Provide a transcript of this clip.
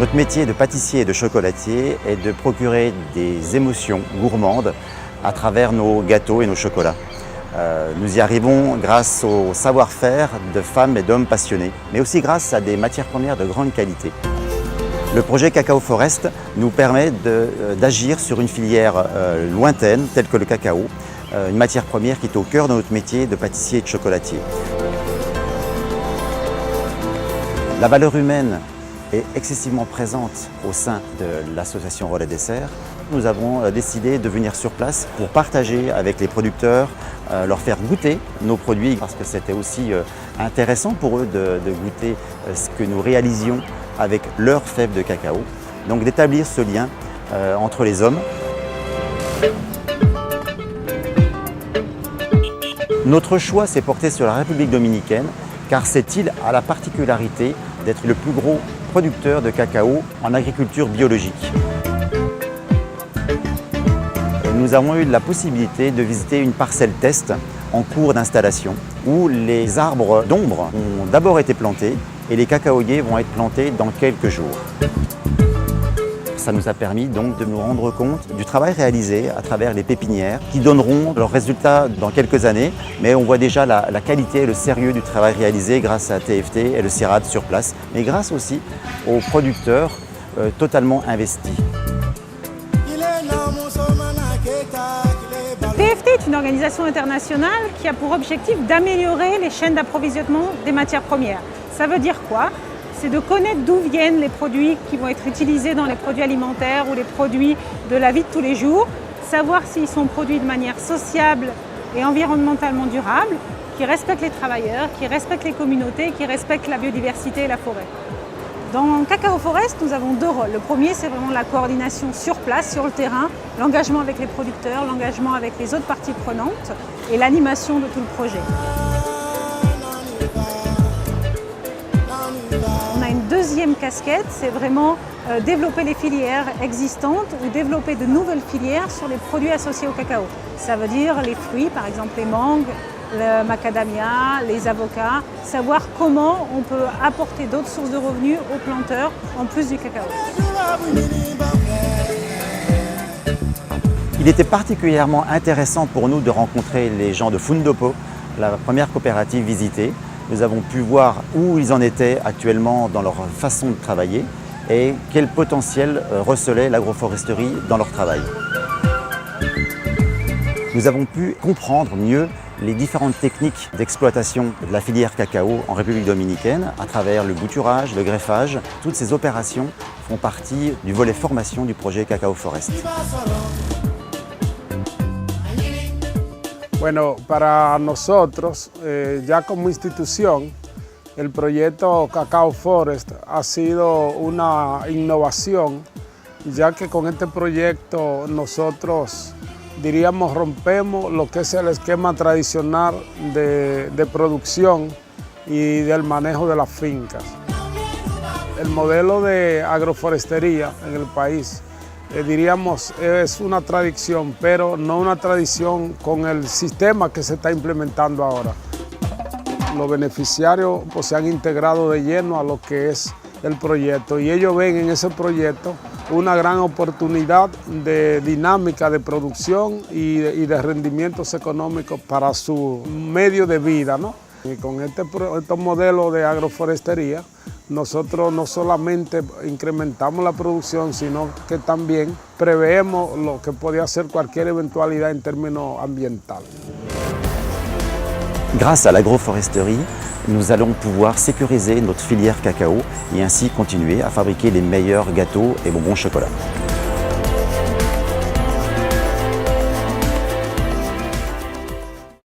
Notre métier de pâtissier et de chocolatier est de procurer des émotions gourmandes à travers nos gâteaux et nos chocolats. Nous y arrivons grâce au savoir-faire de femmes et d'hommes passionnés, mais aussi grâce à des matières premières de grande qualité. Le projet Cacao Forest nous permet d'agir sur une filière lointaine, telle que le cacao, une matière première qui est au cœur de notre métier de pâtissier et de chocolatier. La valeur humaine est excessivement présente au sein de l'association Relais Dessert. Nous avons décidé de venir sur place pour partager avec les producteurs, leur faire goûter nos produits parce que c'était aussi intéressant pour eux de goûter ce que nous réalisions avec leurs fèves de cacao. Donc d'établir ce lien entre les hommes. Notre choix s'est porté sur la République dominicaine car cette île a la particularité d'être le plus gros producteur de cacao en agriculture biologique. Nous avons eu la possibilité de visiter une parcelle test en cours d'installation où les arbres d'ombre ont d'abord été plantés et les cacaoyers vont être plantés dans quelques jours. Ça nous a permis donc de nous rendre compte du travail réalisé à travers les pépinières qui donneront leurs résultats dans quelques années, mais on voit déjà la qualité et le sérieux du travail réalisé grâce à TFT et le CIRAD sur place, mais grâce aussi aux producteurs totalement investis. TFT est une organisation internationale qui a pour objectif d'améliorer les chaînes d'approvisionnement des matières premières. Ça veut dire quoi? C'est de connaître d'où viennent les produits qui vont être utilisés dans les produits alimentaires ou les produits de la vie de tous les jours, savoir s'ils sont produits de manière sociable et environnementalement durable, qui respectent les travailleurs, qui respectent les communautés, qui respectent la biodiversité et la forêt. Dans Cacao Forest, nous avons deux rôles. Le premier, c'est vraiment la coordination sur place, sur le terrain, l'engagement avec les producteurs, l'engagement avec les autres parties prenantes et l'animation de tout le projet. On a une deuxième casquette, c'est vraiment développer les filières existantes ou développer de nouvelles filières sur les produits associés au cacao. Ça veut dire les fruits, par exemple les mangues, le macadamia, les avocats, savoir comment on peut apporter d'autres sources de revenus aux planteurs en plus du cacao. Il était particulièrement intéressant pour nous de rencontrer les gens de Fundopo, la première coopérative visitée. Nous avons pu voir où ils en étaient actuellement dans leur façon de travailler et quel potentiel recelait l'agroforesterie dans leur travail. Nous avons pu comprendre mieux les différentes techniques d'exploitation de la filière cacao en République dominicaine à travers le bouturage, le greffage. Toutes ces opérations font partie du volet formation du projet Cacao Forest. Bueno, para nosotros, ya como institución, el proyecto Cacao Forest ha sido una innovación, ya que con este proyecto nosotros, diríamos, rompemos lo que es el esquema tradicional de producción y del manejo de las fincas. El modelo de agroforestería en el país diríamos, es una tradición, pero no una tradición con el sistema que se está implementando ahora. Los beneficiarios pues, se han integrado de lleno a lo que es el proyecto y ellos ven en ese proyecto una gran oportunidad de dinámica de producción y de rendimientos económicos para su medio de vida, ¿no? Y con estos modelos de agroforestería, nosotros no solamente incrementamos la producción, sino que también preveemos lo que podría ser cualquier eventualidad en términos ambientales. Grâce à l'agroforesterie, nous allons pouvoir sécuriser notre filière cacao et ainsi continuer à fabriquer les meilleurs gâteaux et bonbons chocolat.